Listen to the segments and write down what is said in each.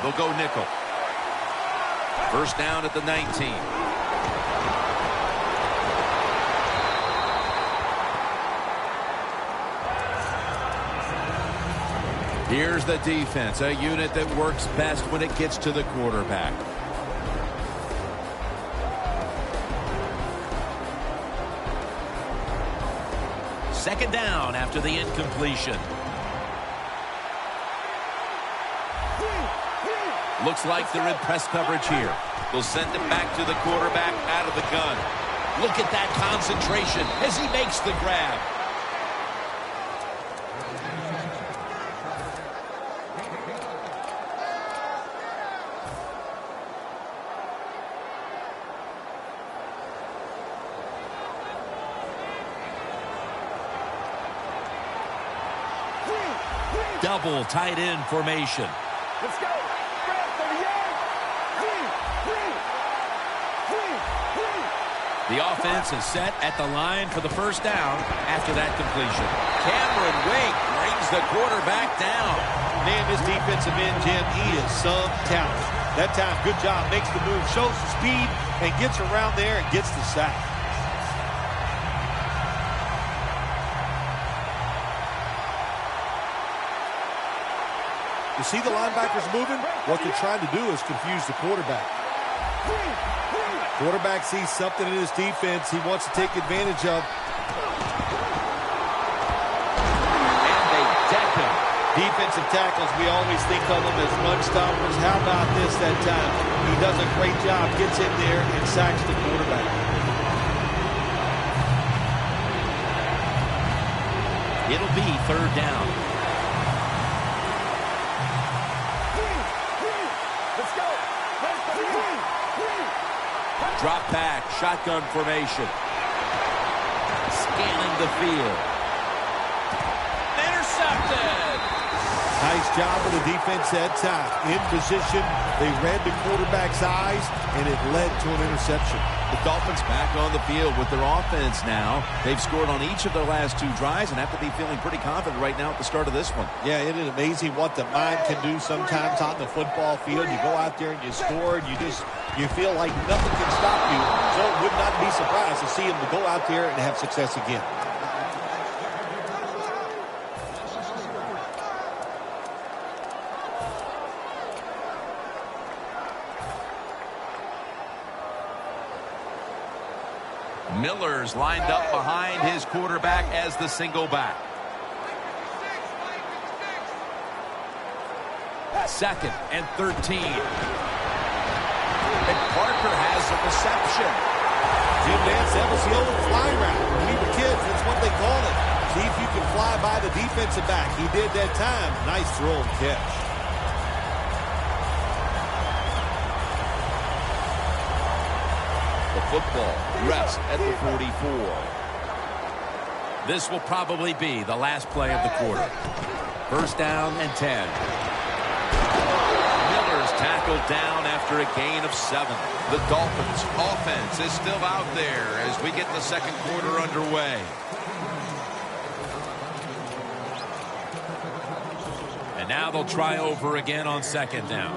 They'll go nickel. First down at the 19. Here's the defense, a unit that works best when it gets to the quarterback. Second down after the incompletion. Looks like they're in press coverage here. They'll send it back to the quarterback out of the gun. Look at that concentration as he makes the grab. Double tight end formation. Let's go. The offense is set at the line for the first down after that completion. Cameron Wake brings the quarterback down. Man, this defensive end, Jim, he is some talent. That time, good job, makes the move, shows the speed, and gets around there and gets the sack. You see the linebackers moving? What they're trying to do is confuse the quarterback. Quarterback sees something in his defense he wants to take advantage of. And they deck him. Defensive tackles, we always think of them as run stoppers. How about this that time? He does a great job, gets in there, and sacks the quarterback. It'll be third down. Drop back, shotgun formation. Scanning the field. Intercepted! Nice job of the defense that time. In position, they read the quarterback's eyes, and it led to an interception. The Dolphins back on the field with their offense now. They've scored on each of their last two drives and have to be feeling pretty confident right now at the start of this one. Yeah, it is amazing what the mind can do sometimes on the football field. You go out there and you score, and you feel like nothing can stop you. So it would not be surprised to see him to go out there and have success again. Miller's lined up behind his quarterback as the single back. Second and 13. And Parker has a reception. Jim Nance, that was the old fly route. When we were kids, that's what they called it. See if you can fly by the defensive back. He did that time. Nice throw and catch. The football rests at the 44. This will probably be the last play of the quarter. First down and 10. Miller's tackled down after a gain of 7. The Dolphins' offense is still out there as we get the second quarter underway. And now they'll try over again on second down.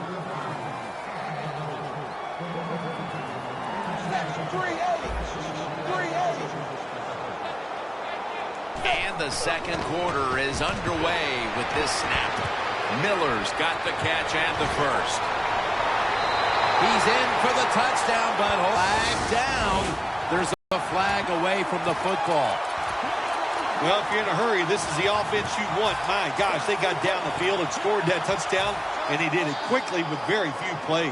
And the second quarter is underway with this snap. Miller's got the catch and the first. He's in for the touchdown, but flag down. There's a flag away from the football. Well, if you're in a hurry, this is the offense you want. My gosh, they got down the field and scored that touchdown, and they did it quickly with very few plays.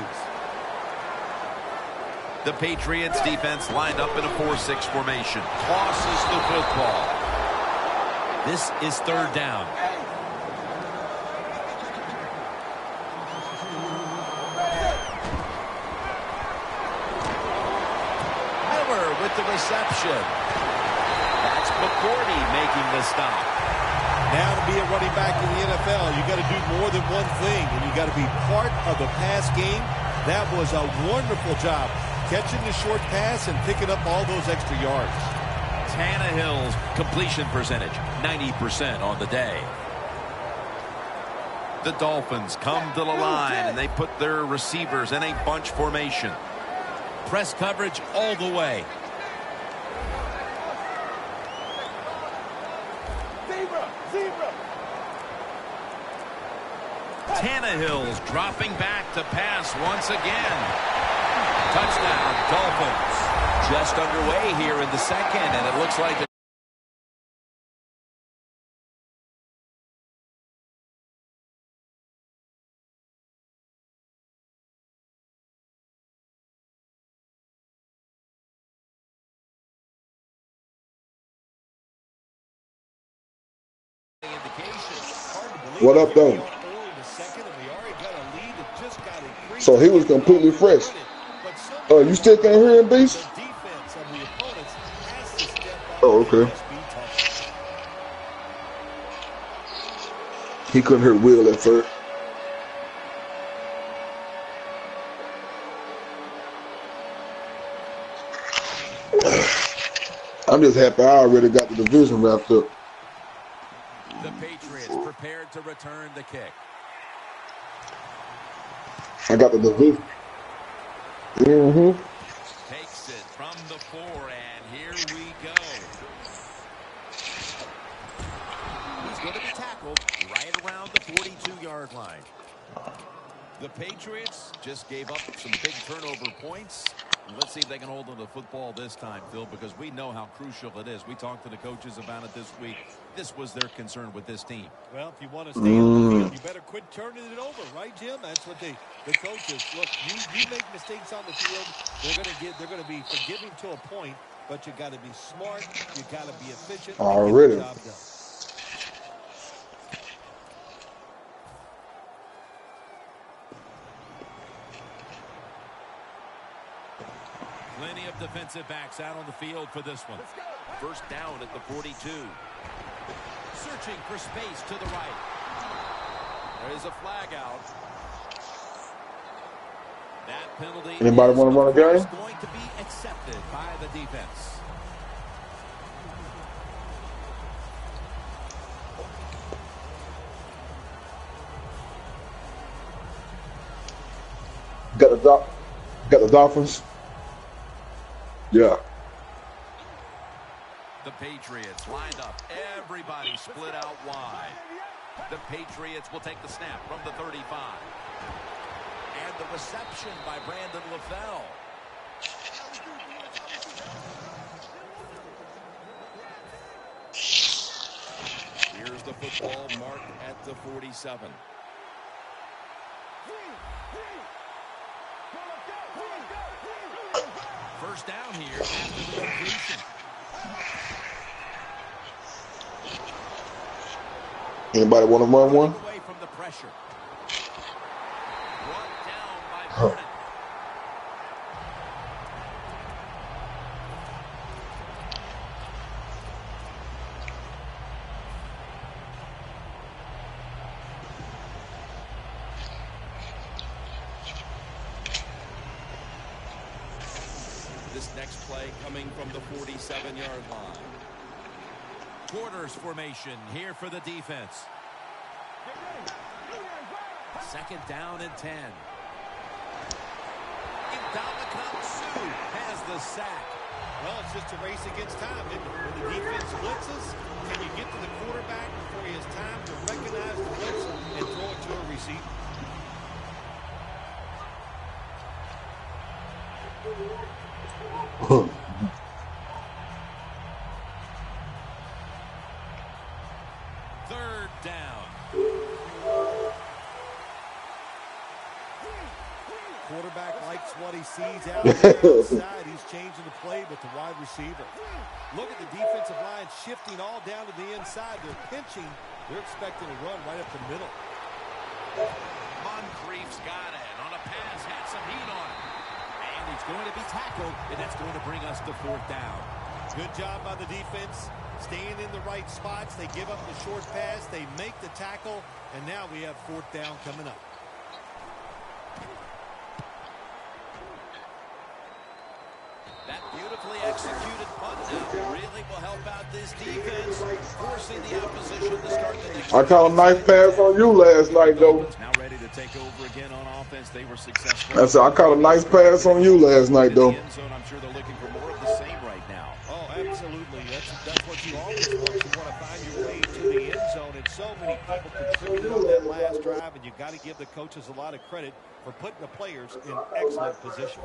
The Patriots defense lined up in a 4-6 formation. Tosses the football. This is third down. Miller with the reception. That's McCourty making the stop. Now to be a running back in the NFL, you got to do more than one thing, and you got to be part of the pass game. That was a wonderful job, catching the short pass and picking up all those extra yards. Tannehill's completion percentage, 90% on the day. The Dolphins come to the line, and they put their receivers in a bunch formation. Press coverage all the way. Tannehill's dropping back to pass once again. Touchdown, Dolphins. Just underway here in the second, and it looks like What up, though? So he was completely fresh. You still can't hear him, Beast? Oh, okay. He couldn't hear Will at first. I'm just happy I already got the division wrapped up. The Patriots prepared to return the kick. I got the division. Takes it from the 4, and here we go. He's going to be tackled right around the 42-yard line. The Patriots just gave up some big turnover points. Let's see if they can hold on to the football this time, Phil, because we know how crucial it is. We talked to the coaches about it this week. This was their concern with this team. Well, if you want to stay on the field, you better quit turning it over, right, Jim? That's what the coaches look. You make mistakes on the field, they're going to be forgiving to a point, but you got to be smart, you got to be efficient. Already. Get the job done. Plenty of defensive backs out on the field for this one. First down at the 42. Searching for space to the right. There's a flag out. That penalty Anybody want to run a game? is going to be accepted by the defense. Got the Dolphins. Yeah. The Patriots lined up. Everybody split out wide. The Patriots will take the snap from the 35. And the reception by Brandon LaFell. Here's the football marked at the 47. First down here after the completion. Anybody want to run one? Away from the pressure. Brought down by Burnett. This next play coming from the 47-yard line. Quarters formation here for the defense. Second down and 10. Ndamukong Suh has the sack. Well, it's just a race against time. When the defense blitzes, can you get to the quarterback before he has time to recognize the blitz and throw it to a receiver? Third down. Quarterback likes what he sees out there outside. He's changing the play with the wide receiver. Look at the defensive line shifting all down to the inside. They're pinching. They're expecting a run right up the middle. Moncrief's got it on a pass, had some heat on it. And he's going to be tackled, and that's going to bring us to fourth down. Good job by the defense. Staying in the right spots. They give up the short pass. They make the tackle. And now we have fourth down coming up. That beautiful Beautifully executed punt now. Really will help out this defense, forcing the opposition to start the next. I caught a nice pass on you last night, though. Now ready to take over again on offense. They were successful. I said I caught a nice pass on you last night, though. I'm sure they're looking for more of the same right now. Oh, absolutely. That's what you always want. You want to find your way to the end zone, and so many people contributed on that last drive, and you've got to give the coaches a lot of credit for putting the players in excellent position.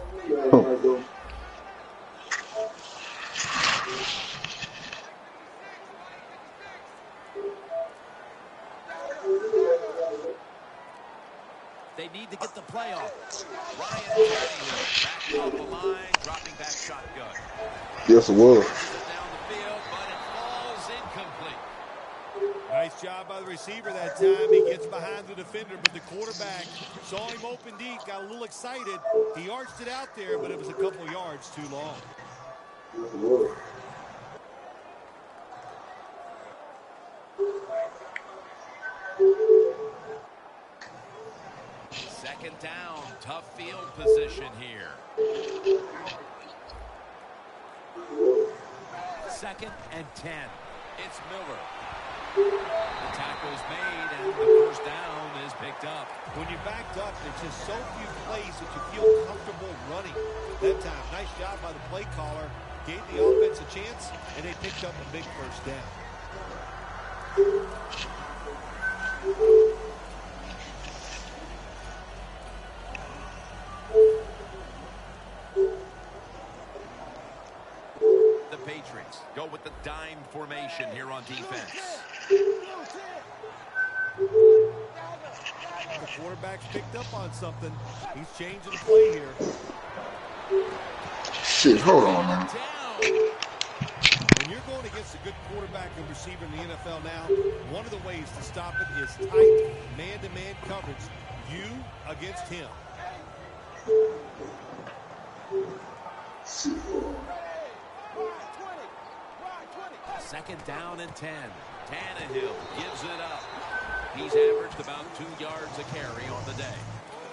They need to get the play off. Ryan Tannehill back off the line, dropping back shotgun. Yes, it was. Down the field, but it falls incomplete. Nice job by the receiver that time. He gets behind the defender, but the quarterback saw him open deep, got a little excited. He arched it out there, but it was a couple yards too long. Yes, it was. Second down, tough field position here. Second and 10. It's Miller. The tackle's made, and the first down is picked up. When you're backed up, there's just so few plays that you feel comfortable running. That time, nice job by the play caller. Gave the offense a chance, and they picked up a big first down. The Patriots go with the dime formation here on defense. The quarterback's picked up on something. He's changing the play here. Shit, hold on, man. When you're going against a good quarterback and receiver in the NFL now, one of the ways to stop it is tight man-to-man coverage. You against him. Second down and 10. Tannehill gives it up. He's averaged about 2 yards a carry on the day.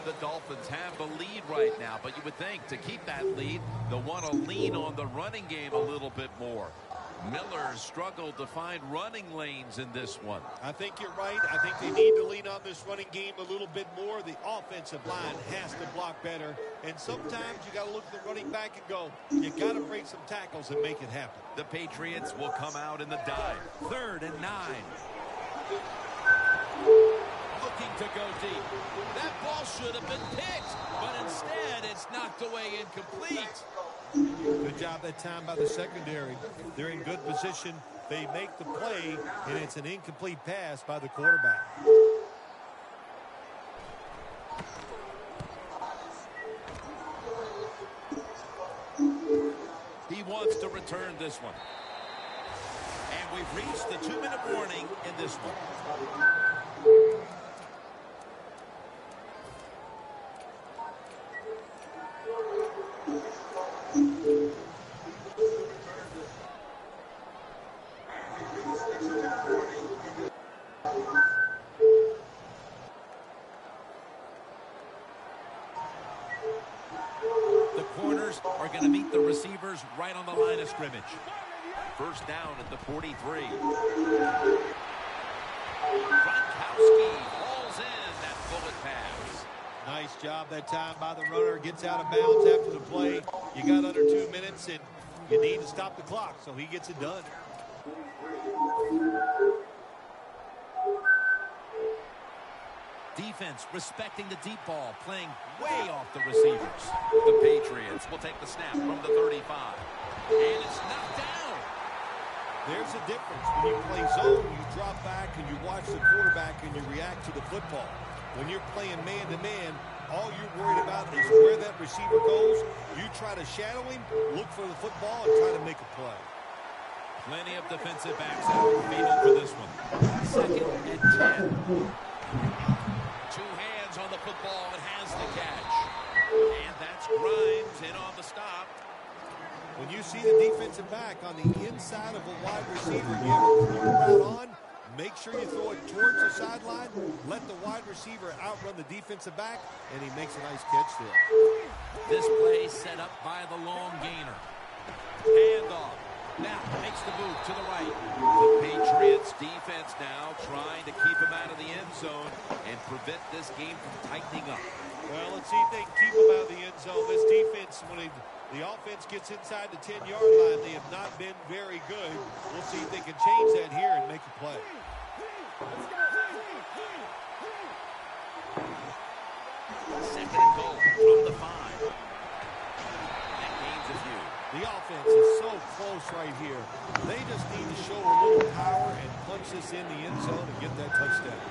The Dolphins have the lead right now, but you would think to keep that lead, they'll want to lean on the running game a little bit more. Miller struggled to find running lanes in this one. I think you're right. I think they need to lean on this running game a little bit more. The offensive line has to block better. And sometimes you got to look at the running back and go, you got to break some tackles and make it happen. The Patriots will come out in the dive. 3rd and 9. Looking to go deep. That ball should have been picked, but instead it's knocked away incomplete. Good job that time by the secondary. They're in good position. They make the play, and it's an incomplete pass by the quarterback. He wants to return this one. And we've reached the 2-minute warning in this one. The corners are going to meet the receivers right on the line of scrimmage. First down at the 43. Gronkowski hauls in that bullet pass. Nice job that time by the runner. Gets out of bounds after the play. You got under 2 minutes, and you need to stop the clock, so he gets it done. Defense respecting the deep ball, playing way off the receivers. The Patriots will take the snap from the 35. And it's knocked down. There's a difference. When you play zone, you drop back and you watch the quarterback and you react to the football. When you're playing man-to-man, all you're worried about is where that receiver goes. You try to shadow him, look for the football, and try to make a play. Plenty of defensive backs out in the field for this one. 2nd and 10. 2 hands on the football and has the catch. And that's Grimes in on the stop. When you see the defensive back on the inside of a wide receiver, you have a corner route on, make sure you throw it towards the sideline, let the wide receiver outrun the defensive back, and he makes a nice catch there. This play set up by the long gainer. Handoff. Now makes the move to the right. The Patriots defense now trying to keep him out of the end zone and prevent this game from tightening up. Well, let's see if they can keep him out of the end zone. This defense, when the offense gets inside the 10-yard line, they have not been very good. We'll see if they can change that here and make a play. Second and goal from the 5. That gains a few. The offense is so close right here. They just need to show a little power and punch this in the end zone and get that touchdown.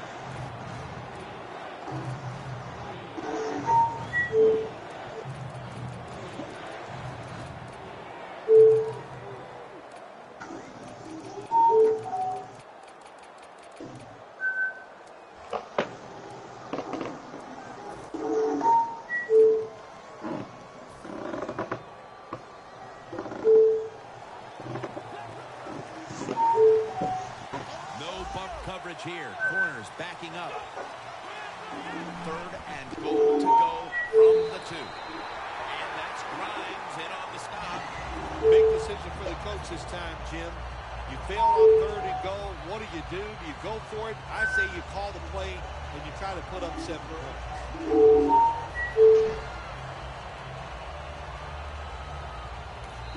Here, corners backing up. Third and goal to go from the 2. And that's Grimes in on the stop. Big decision for the coach this time, Jim. You fail on third and goal. What do? Do you go for it? I say you call the play and you try to put up 7 points.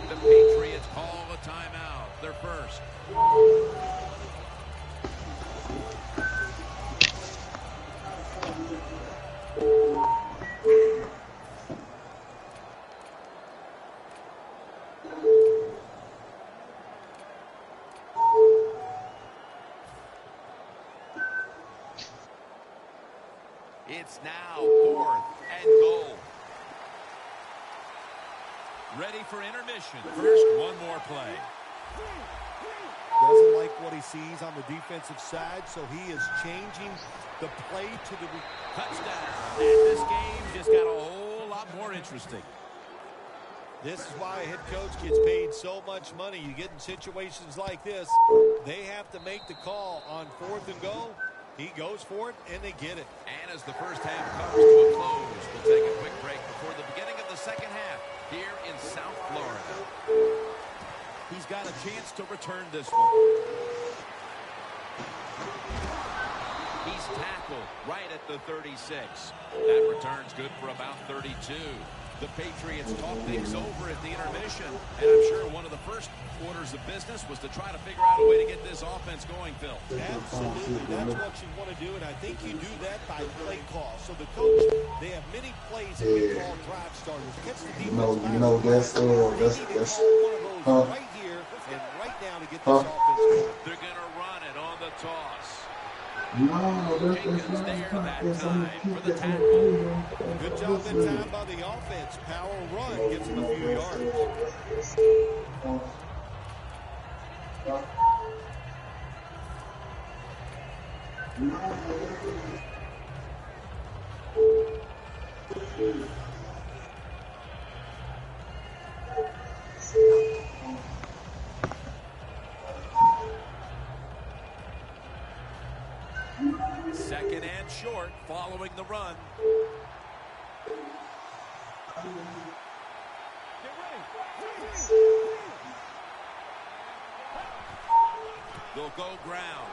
The Patriots call a timeout. Their first. It's now 4th and goal. Ready for intermission. First, one more play. Doesn't like what he sees on the defensive side, so he is changing the play to the touchdown. And this game just got a whole lot more interesting. This is why a head coach gets paid so much money. You get in situations like this, they have to make the call on 4th and goal. He goes for it, and they get it. And as the first half comes to a close, we'll take a quick break before the beginning of the second half here in South Florida. He's got a chance to return this one. He's tackled right at the 36. That return's good for about 32. The Patriots talk things over at the intermission, and I'm sure one of the first orders of business was to try to figure out a way to get this offense going, Phil. Absolutely. That's what you want to do, and I think you do that by play call. So the coach, they have many plays that we call drive starters. Catch the defense. That's one of those right here and right now to get this offense going. They're going to run it on the toss. Jenkins there that time for the tackle. Good job that time by the offense. Power run gets him a few yards. Second and short following the run. They'll go ground.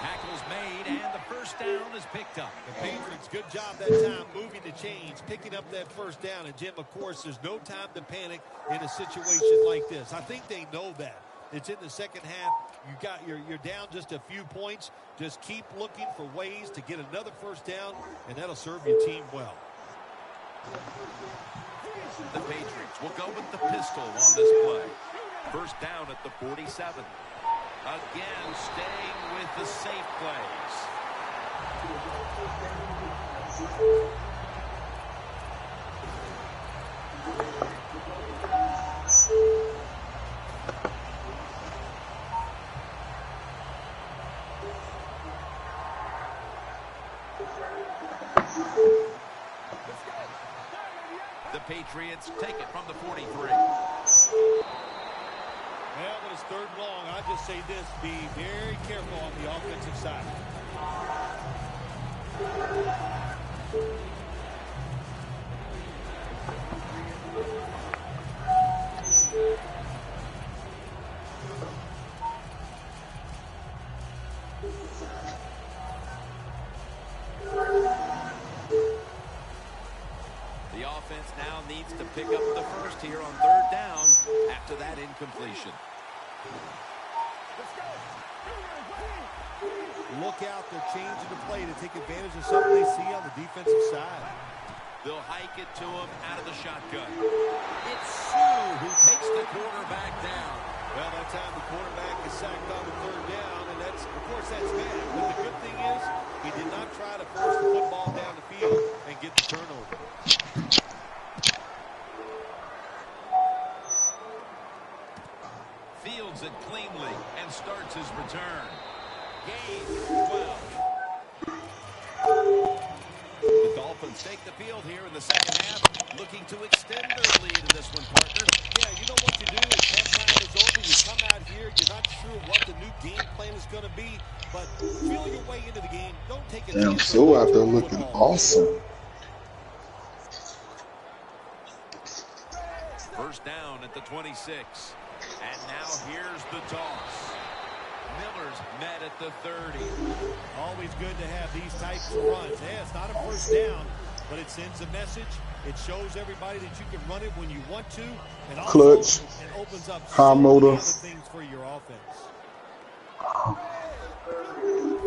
Tackle's made, and the first down is picked up. The Patriots, good job that time moving the chains, picking up that first down. And, Jim, of course, there's no time to panic in a situation like this. I think they know that. It's in the second half. You're down just a few points. Just keep looking for ways to get another first down, and that'll serve your team well. The Patriots will go with the pistol on this play. First down at the 47. Again, staying with the safe plays. The Patriots take it from the 43. Well, when it's third and long, I just say this, be very careful on the offensive side. The offense now needs to pick up the first here on third down after that incompletion. Look out, they're changing the play to take advantage of something they see on the defensive side. They'll hike it to him out of the shotgun. It's Sue who takes the quarterback down. Well, that time the quarterback is sacked on the third down, and that's, of course, that's bad. But the good thing is he did not try to force the football down the field and get the turnover. Fields it cleanly and starts his return. Gain 12. The Dolphins take the field here in the second half, looking to extend their lead in this one, partner. Yeah, you know what you do is halftime is over. You come out here, you're not sure what the new game plan is going to be, but feel your way into the game. Don't take a Damn, chance. so out there looking awesome. First down at the 26. And now here's the toss. Miller's met at the 30. Always good to have these types of runs. Yeah, it's not a first down, but it sends a message. It shows everybody that you can run it when you want to. And also, Clutch. it opens up High so many motor. other things for your offense.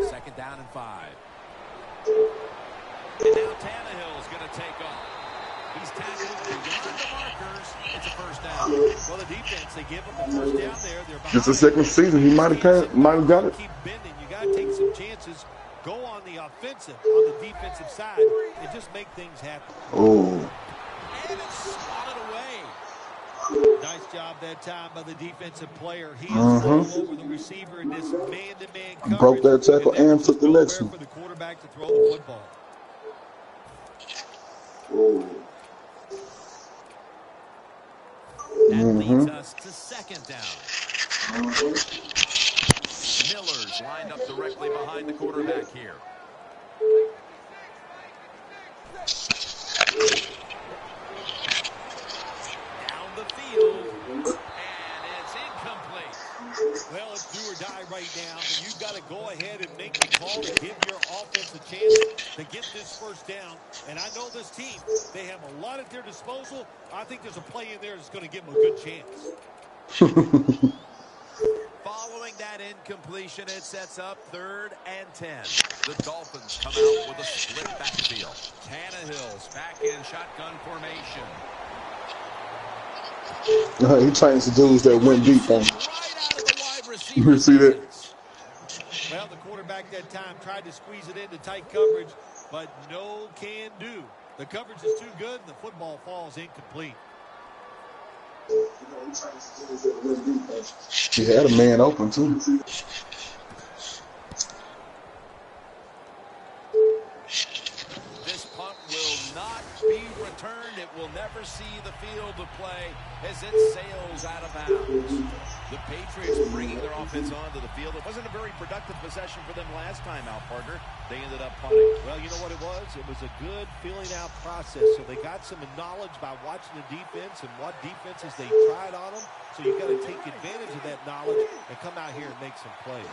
Second down and 5. And now Tannehill's going to take off. He's tackled beyond the markers. It's a first down. Well, the defense, they give him the first down there. They're behind. It's the second season. He might have got it. Keep bending. You got to take some chances. Go on the offensive, on the defensive side, and just make things happen. Oh. And it's swatted away. Nice job that time by the defensive player. He is all over the receiver in this man-to-man coverage. Broke that tackle and took the next one. For the quarterback to throw the football. Oh. That leads us to second down. Miller's lined up directly behind the quarterback here. Down the field, and it's incomplete. Well, it's do or die right now, and you've got to go ahead and make the call to give your offense a chance to get this first down. And I know this team, they have a lot at their disposal. I think there's a play in there that's going to give them a good chance. Following that incompletion, it sets up 3rd and 10. The Dolphins come out with a split backfield. Tannehill's back in shotgun formation. He trains the dudes that went deep on him. Right out of the wide receiver. You see that? Well, the quarterback that time tried to squeeze it into tight coverage, but no can do. The coverage is too good, and the football falls incomplete. He had a man open, too. This punt will not be returned. It will never see the field of play as it sails out of bounds. The Patriots bringing their offense onto the field. It wasn't a very productive possession for them last time out, partner. They ended up punting. Well, you know what it was? It was a good filling out process. So they got some knowledge by watching the defense and what defenses they tried on them. So you've got to take advantage of that knowledge and come out here and make some plays.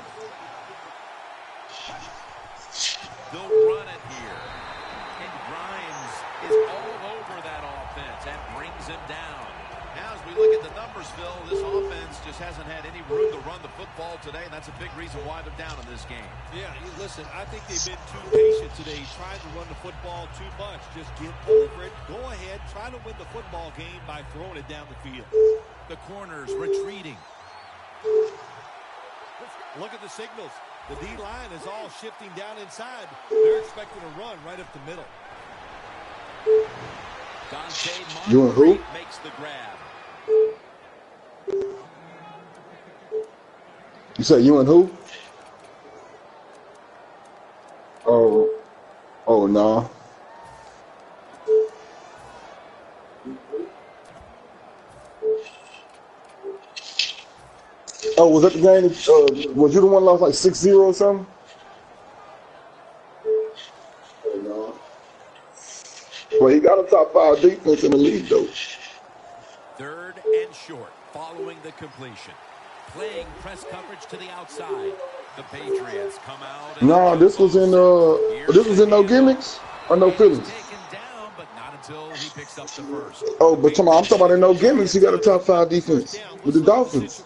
They'll run it here. And Grimes is all over that offense. That brings him down. Now, as we look at the numbers, Phil, this offense just hasn't had any room to run the football today, and that's a big reason why they're down in this game. Yeah, listen, I think they've been too patient today, trying to run the football too much. Just get over it. Go ahead. Try to win the football game by throwing it down the field. The corners retreating. Look at the signals. The D-line is all shifting down inside. They're expecting a run right up the middle. Dante You and who? Moncrief makes the grab. You said you and who? Oh, no. Oh, was that the game? Was you the one lost like 6-0 or something? Oh, no. Well, he got a top 5 defense in the league, though. 3rd and short, following the completion. Playing press coverage to the outside. The Patriots come out. No, this was in no gimmicks or no feelings. Taken down, but not until he picks up the first. Oh, but I'm talking about in no gimmicks. He got a top 5 defense with the Dolphins.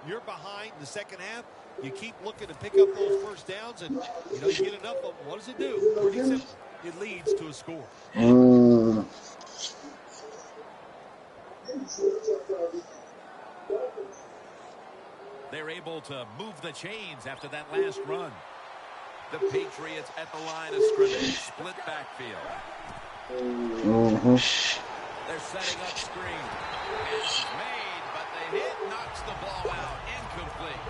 You're behind in the second half. You keep looking to pick up those first downs, and you get enough of them. What does it do? Pretty simple. It leads to a score. They're able to move the chains after that last run. The Patriots at the line of scrimmage. Split backfield. They're setting up screen. It's made, but the hit knocks the ball out. Incomplete.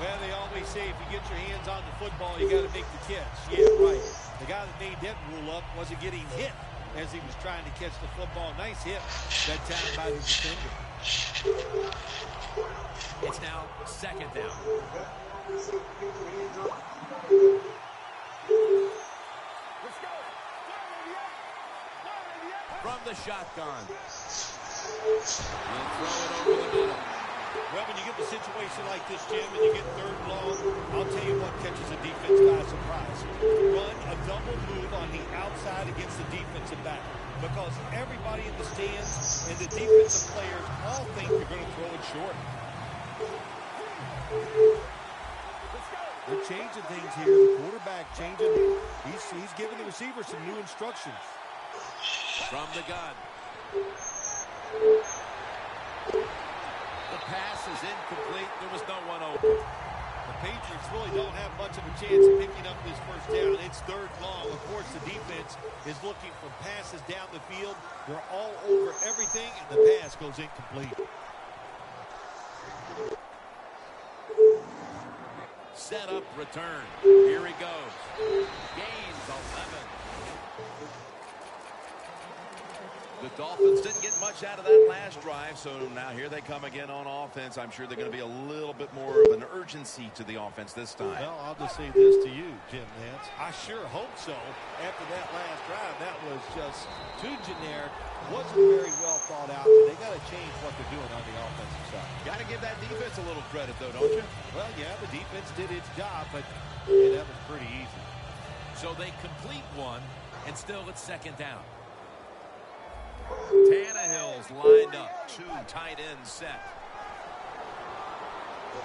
Well, they always say if you get your hands on the football, you got to make the catch. Yeah, right. The guy that made that rule up wasn't getting hit as he was trying to catch the football. Nice hit that time by the defender. It's now second down. From the shotgun. He'll throw it over the middle. Well, when you get a situation like this, Jim, and you get third and long, I'll tell you what catches a defense by surprise. Run a double move on the outside against the defensive back. Because everybody in the stands and the defensive players all think you're going to throw it short. They're changing things here. The quarterback changing. He's giving the receiver some new instructions. From the gun. The pass is incomplete. There was no one open. The Patriots really don't have much of a chance of picking up this first down. It's third long. Of course, the defense is looking for passes down the field. They're all over everything, and the pass goes incomplete. Set up, return. Here he goes. Gains 11. The Dolphins didn't get much out of that last drive, so now here they come again on offense. I'm sure they're going to be a little bit more of an urgency to the offense this time. Well, I'll just say this to you, Jim Nance. I sure hope so. After that last drive, that was just too generic. Wasn't very well thought out. They got to change what they're doing on the offensive side. Got to give that defense a little credit, though, don't you? Well, yeah, the defense did its job, but that was pretty easy. So they complete one, and still it's second down. Tannehill's lined up. 2 tight ends set.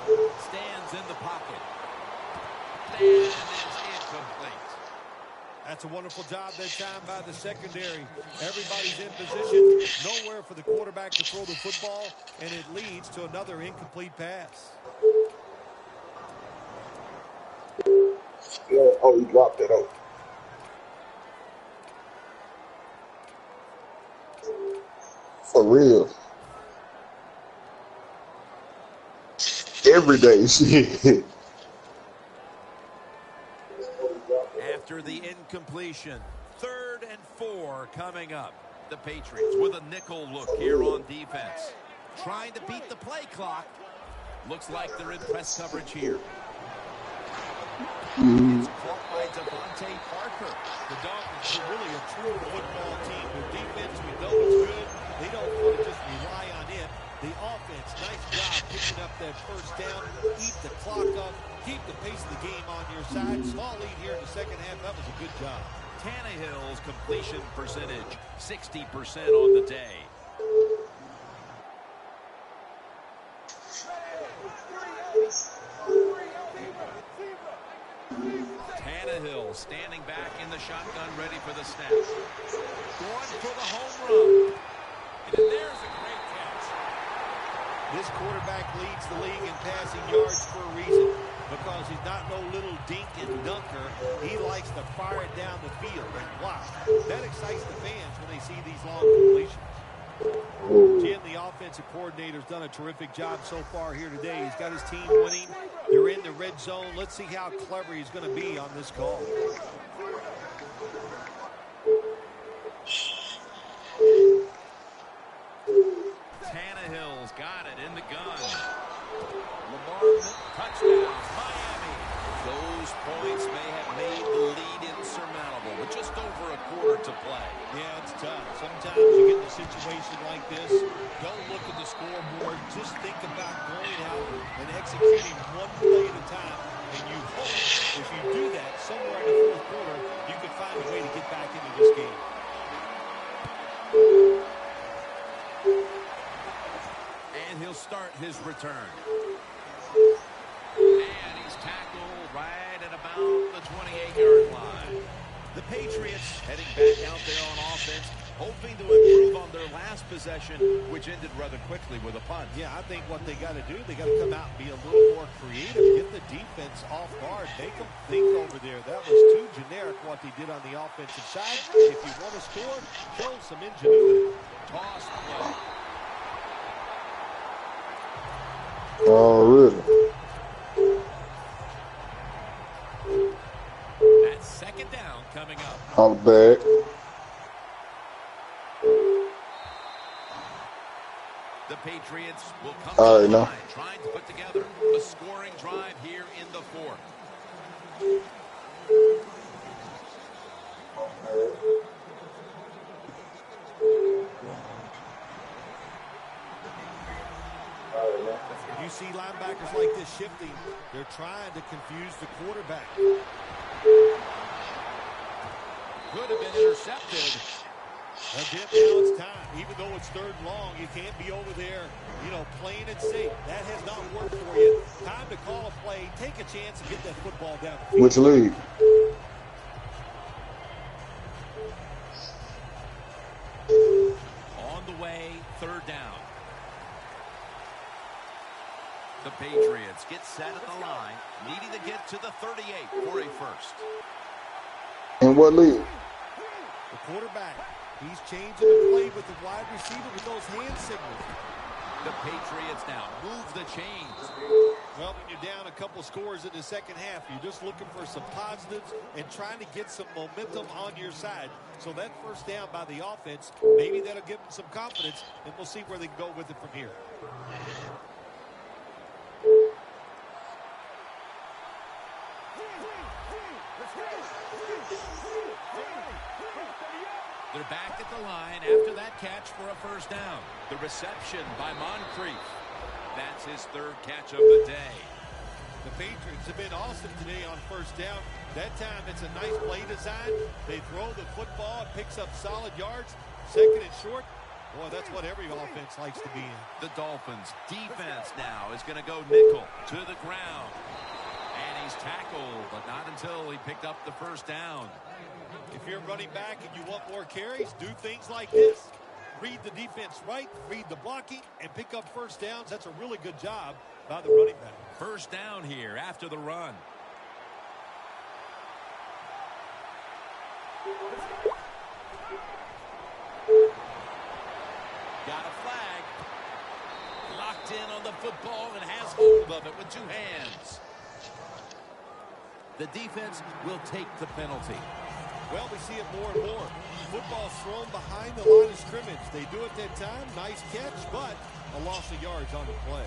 Stands in the pocket. And it's incomplete. That's a wonderful job that time by the secondary. Everybody's in position. Nowhere for the quarterback to throw the football, and it leads to another incomplete pass. Oh, he dropped it out. For real. Every day, shit. After the incompletion, 3rd and 4 coming up. The Patriots with a nickel look here on defense. Trying to beat the play clock. Looks like they're in press coverage here. It's caught by Devontae Parker. The Dolphins are really a true football team. Their defense, we know it's good. They don't want to just rely on it. The offense, nice job picking up that first down. Eat the clock up. Keep the pace of the game on your side. Small lead here in the second half. That was a good job. Tannehill's completion percentage, 60% on the day. Tannehill standing back in the shotgun, ready for the snap. Going for the home run. And there's a great catch. This quarterback leads the league in passing yards for a reason. Because he's not no little dink and dunker. He likes to fire it down the field. And wow, that excites the fans when they see these long completions. Jim, the offensive coordinator's done a terrific job so far here today. He's got his team winning. They're in the red zone. Let's see how clever he's going to be on this call. Tannehill's got it in the gun. Lamar, touchdown, Miami. Those points may have made the lead insurmountable, with just over a quarter to play. Yeah, it's tough. Sometimes you get in a situation like this, don't look at the scoreboard. Just think about going out and executing one play at a time. And you hope if you do that somewhere in the fourth quarter, you can find a way to get back into this game. start his return. And he's tackled right at about the 28-yard line. The Patriots heading back out there on offense, hoping to improve on their last possession, which ended rather quickly with a punt. Yeah, I think what they got to do, they got to come out and be a little more creative, get the defense off guard, make them think over there. That was too generic what they did on the offensive side. If you want to score, show some ingenuity. Toss play. Already. That's second down coming up. Out back. The Patriots will come All to right, the now. line, trying to put together a scoring drive here in the fourth. You see linebackers like this shifting, they're trying to confuse the quarterback. Could have been intercepted. Again, now it's time. Even though it's third and long, you can't be over there, playing it safe. That has not worked for you. Time to call a play, take a chance, and get that football down the field. Which league? On the way, third down. The Patriots get set at the line, needing to get to the 38 for a first. In what league? The quarterback, he's changing the play with the wide receiver with those hand signals. The Patriots now move the chains. Well, when you're down a couple scores in the second half, you're just looking for some positives and trying to get some momentum on your side. So that first down by the offense, maybe that'll give them some confidence, and we'll see where they can go with it from here. They're back at the line after that catch for a first down. The reception by Moncrief. That's his third catch of the day. The Patriots have been awesome today on first down. That time it's a nice play design. They throw the football, it picks up solid yards. Second and short. Boy, that's what every offense likes to be in. The Dolphins defense now is going to go nickel to the ground. And he's tackled, but not until he picked up the first down. If you're running back and you want more carries, do things like this. Read the defense right, read the blocking, and pick up first downs. That's a really good job by the running back. First down here after the run. Got a flag. Locked in on the football and has hold of it with two hands. The defense will take the penalty. Well, we see it more and more. Football thrown behind the line of scrimmage. They do it that time. Nice catch, but a loss of yards on the play.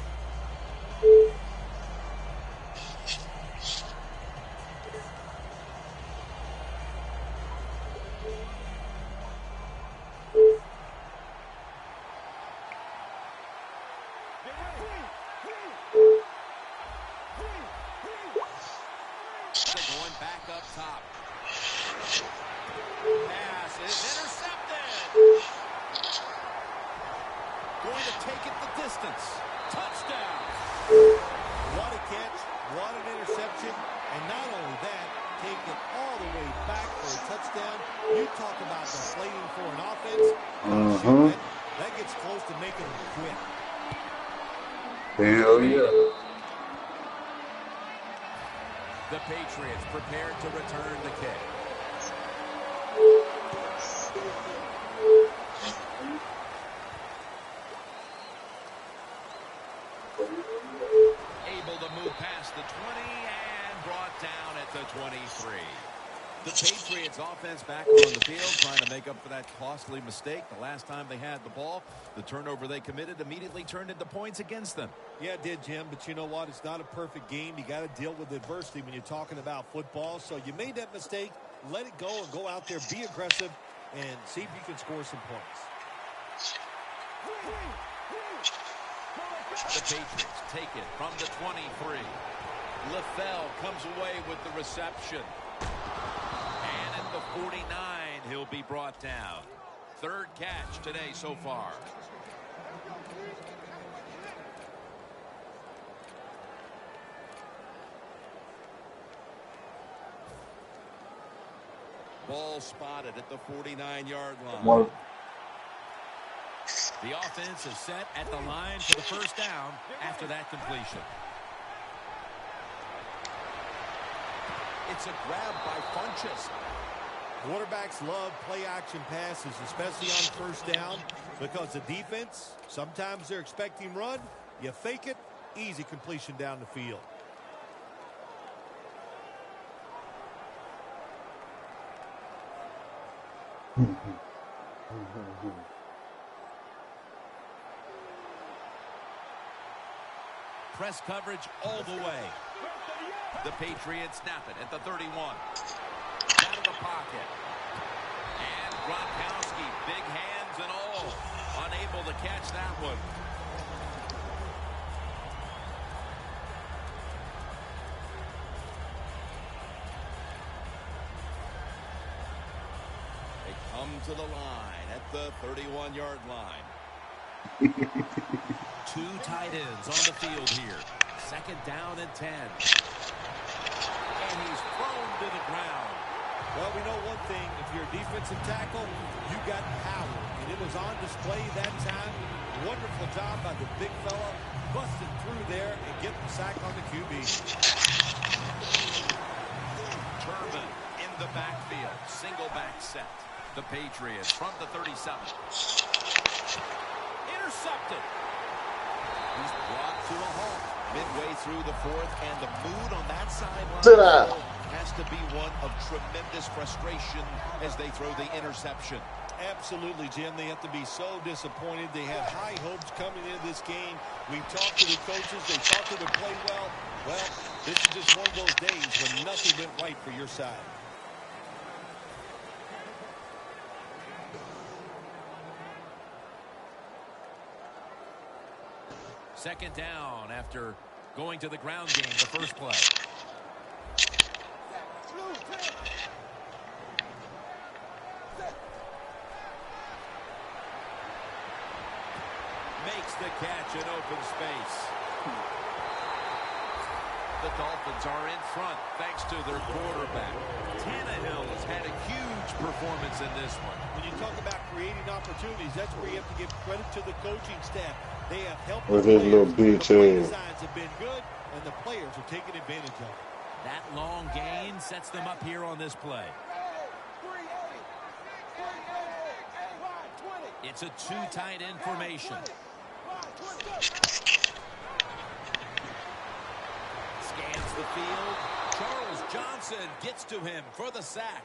They're going back up top. Pass is intercepted. Going to take it the distance. Touchdown. What a catch, what an interception, and not only that, take it all the way back for a touchdown. You talk about deflating for an offense. That gets close to making them quit. Hell yeah. The Patriots prepared to return the kick. Able to move past the 20 and brought down at the 23. The Patriots offense back on the field trying to make up for that costly mistake. The last time they had the ball, the turnover they committed immediately turned into points against them. Yeah, it did, Jim, but you know what? It's not a perfect game. You got to deal with adversity when you're talking about football. So you made that mistake, let it go and go out there, be aggressive, and see if you can score some points. The Patriots take it from the 23. LaFell comes away with the reception. And at the 49, he'll be brought down. Third catch today so far. Ball spotted at the 49-yard line. One. The offense is set at the line for the first down after that completion. It's a grab by Funchess. Quarterbacks love play-action passes, especially on first down, because the defense, sometimes they're expecting run. You fake it, easy completion down the field. Press coverage all the way. The Patriots snap it at the 31. Out of the pocket. And Gronkowski, big hands and all, unable to catch that one. They come to the line at the 31-yard line. Two tight ends on the field here. Second down and 10. And he's thrown to the ground. Well, we know one thing. If you're a defensive tackle, you got power. And it was on display that time. Wonderful job by the big fella. Busting through there and getting the sack on the QB. Turbin in the backfield. Single back set. The Patriots from the 37. Intercepted. He's brought to a halt midway through the fourth, and the mood on that sideline has to be one of tremendous frustration as they throw the interception. Absolutely, Jim. They have to be so disappointed. They had high hopes coming into this game. We've talked to the coaches. They thought they would play well. Well, this is just one of those days when nothing went right for your side. Second down after going to the ground game the first play. Makes the catch in open space. The Dolphins are in front thanks to their quarterback. Tannehill has had a huge performance in this one. When you talk about creating opportunities, that's where you have to give credit to the coaching staff. They have helped With the his little players. bitch The play ass. designs have been good, and the players are taking advantage of it. That long gain sets them up here on this play. It's a two tight end formation. Scans the field. Charles Johnson gets to him for the sack.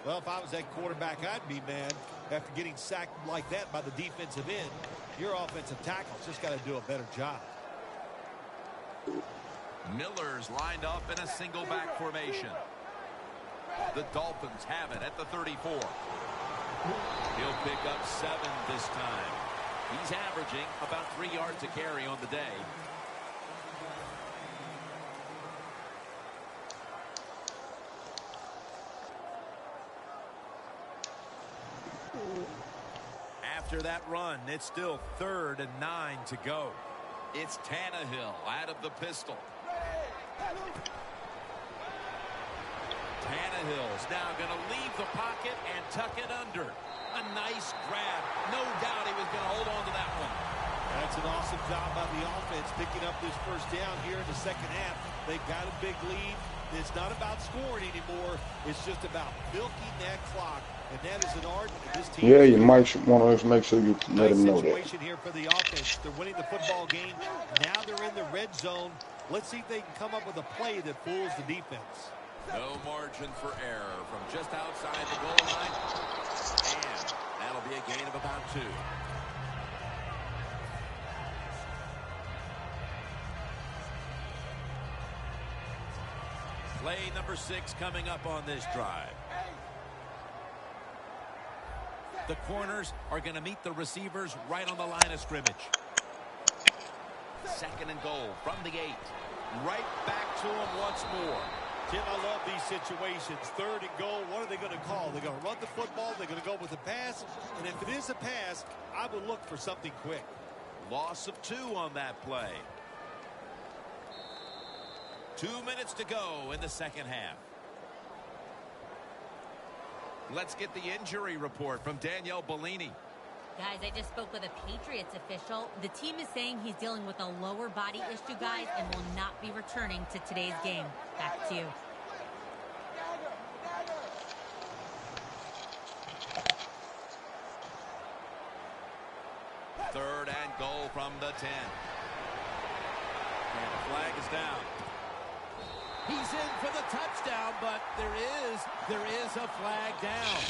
Well, if I was that quarterback, I'd be mad after getting sacked like that by the defensive end. Your offensive tackle's just got to do a better job. Miller's lined up in a single back formation. The Dolphins have it at the 34. He'll pick up 7 this time. He's averaging about 3 yards a carry on the day. After that run, it's still 3rd and 9 to go. It's Tannehill out of the pistol. Tannehill's now going to leave the pocket and tuck it under. A nice grab. No doubt he was going to hold on to that one. That's an awesome job by the offense picking up this first down here in the second half. They've got a big lead. It's not about scoring anymore. It's just about milking that clock. And that is an art of this team. Yeah, you might want to make sure you let him know that. Situation here for the offense. They're winning the football game. Now they're in the red zone. Let's see if they can come up with a play that fools the defense. No margin for error from just outside the goal line. And that'll be a gain of about 2. Play number 6 coming up on this drive. The corners are going to meet the receivers right on the line of scrimmage. 2nd and goal from the 8. Right back to him once more. Tim, I love these situations. 3rd and goal. What are they going to call? They're going to run the football. They're going to go with a pass. And if it is a pass, I would look for something quick. Loss of 2 on that play. 2 minutes to go in the second half. Let's get the injury report from Danielle Bellini. Guys, I just spoke with a Patriots official. The team is saying he's dealing with a lower body issue, guys, and will not be returning to today's game. Back to you. Third and goal from the 10. And the flag is down. He's in for the touchdown, but there is a flag down.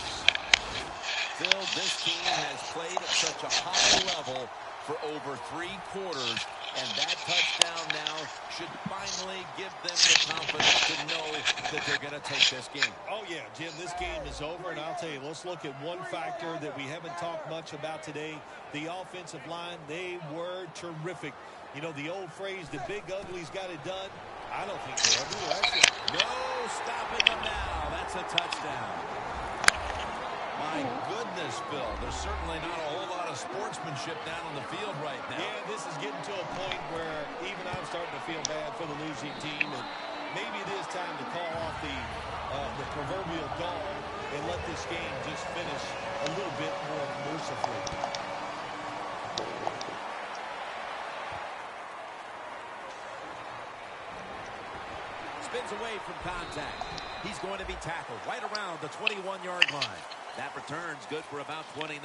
Phil, this team has played at such a high level for over 3 quarters, and that touchdown now should finally give them the confidence to know that they're going to take this game. Oh, yeah, Jim, this game is over, and I'll tell you, let's look at one factor that we haven't talked much about today. The offensive line, they were terrific. You know, the old phrase, the big uglies got it done. I don't think they ever will. No stopping them now. That's a touchdown. My goodness, Phil, there's certainly not a whole lot of sportsmanship down on the field right now. Yeah, this is getting to a point where even I'm starting to feel bad for the losing team, and maybe it is time to call off the proverbial dog and let this game just finish a little bit more mercifully. Spins away from contact. He's going to be tackled right around the 21-yard line. That return's good for about 29.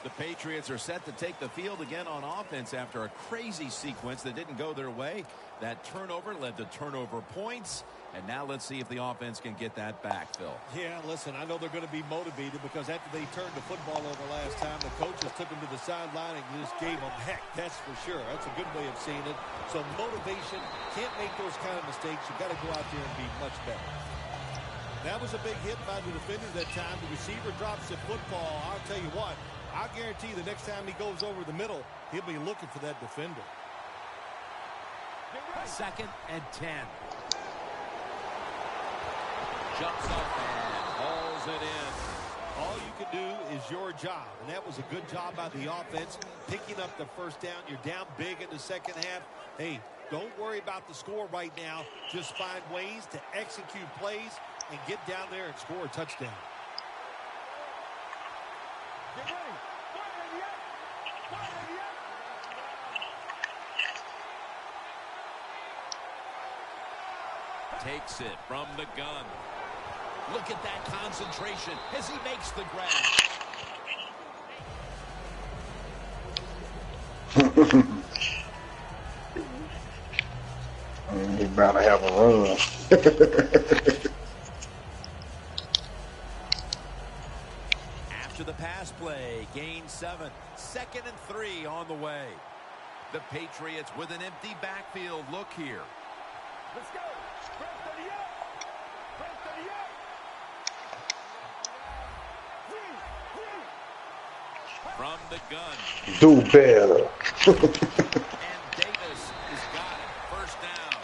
The Patriots are set to take the field again on offense after a crazy sequence that didn't go their way. That turnover led to turnover points. And now let's see if the offense can get that back, Phil. Yeah, listen, I know they're going to be motivated because after they turned the football over last time, the coaches took them to the sideline and just gave them heck, that's for sure. That's a good way of seeing it. So motivation, can't make those kind of mistakes. You've got to go out there and be much better. That was a big hit by the defender that time. The receiver drops the football. I'll tell you what, I'll guarantee the next time he goes over the middle, he'll be looking for that defender. 2nd and 10. Jumps up and hauls it in. All you can do is your job, and that was a good job by the offense, picking up the first down. You're down big in the second half. Hey, don't worry about the score right now. Just find ways to execute plays and get down there and score a touchdown. Get ready. Takes it from the gun. Look at that concentration as he makes the grab. He's about to have a run. After the pass play, gain 7. 2nd and 3 on the way. The Patriots with an empty backfield look here. Let's go. From the gun. Do better. And Davis has got it. First down.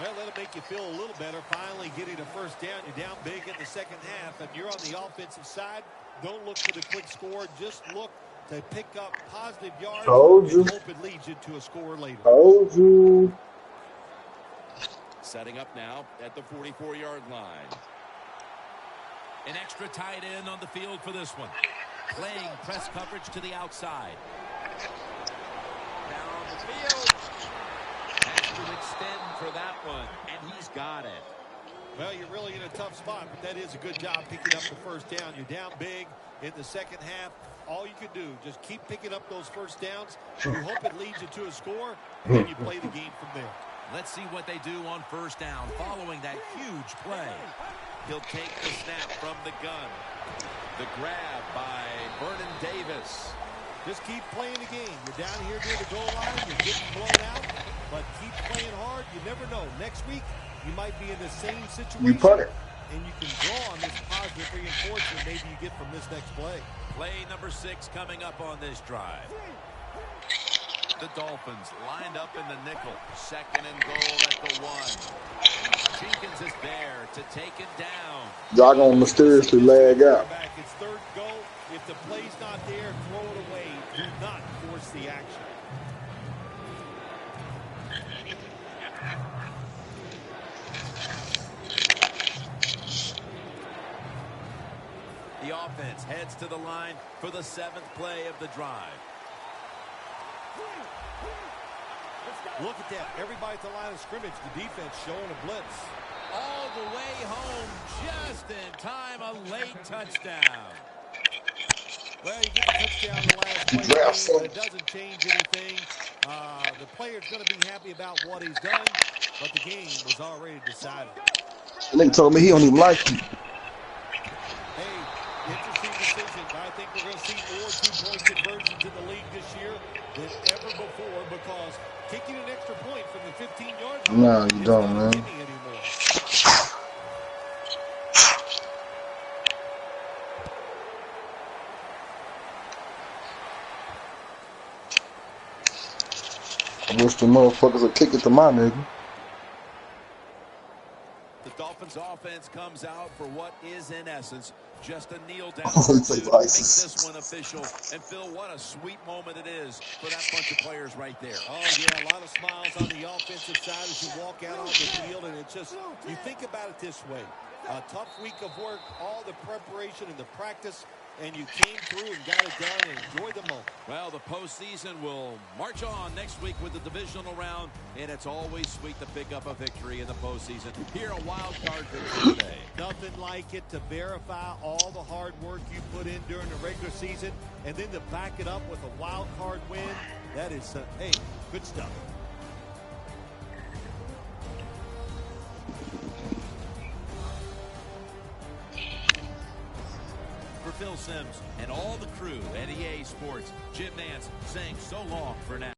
Well, that'll make you feel a little better. Finally getting a first down. You're down big in the second half, and you're on the offensive side. Don't look for the quick score. Just look to pick up positive yards. Told you. And hope it leads you to a score later. Told you. Setting up now at the 44-yard line. An extra tight end on the field for this one. Playing press coverage to the outside. Down the field. Has to extend for that one, and he's got it. Well, you're really in a tough spot, but that is a good job picking up the first down. You're down big in the second half. All you can do, just keep picking up those first downs. You hope it leads you to a score, and then you play the game from there. Let's see what they do on first down following that huge play. He'll take the snap from the gun. The grab by Vernon Davis. Just keep playing the game. You're down here near the goal line. You're getting blown out, but keep playing hard. You never know. Next week, you might be in the same situation. You put it. And you can draw on this positive reinforcement maybe you get from this next play. Play number 6 coming up on this drive. The Dolphins lined up in the nickel. 2nd and goal at the 1. Jenkins is there to take it down. Y'all gonna mysteriously lag out. It's 3rd go. If the play's not there, throw it away. Do not force the action. The The offense heads to the line for the 7th play of the drive. Look at that. Everybody at the line of scrimmage. The defense showing a blitz. All the way home just in time. A late touchdown. Well, you get the touchdown in the last play of the game, but it doesn't change anything. The player's going to be happy about what he's done, but the game was already decided. And they told me he don't even like you. Hey, interesting decision. I think we're going to see more two-point conversions in the league this year than ever before because kicking an extra point from the 15-yard line No, you is don't, not a man. gimme anymore. I wish the motherfuckers would kick it to my nigga. The Dolphins offense comes out for what is, in essence, just a kneel-down Oh, it's to like make ISIS. this one official. And, Phil, what a sweet moment it is for that bunch of players right there. Oh, yeah, a lot of smiles on the offensive side as you walk out on the field. And it's just, you think about it this way. A tough week of work, all the preparation and the practice, and you came through and got it done and enjoyed the moment. Well, the postseason will march on next week with the divisional round, and it's always sweet to pick up a victory in the postseason. Here, a wild card victory today. Nothing like it to verify all the hard work you put in during the regular season, and then to back it up with a wild card win. That is, hey, good stuff. For Phil Simms and all the crew at EA Sports, Jim Nance saying so long for now.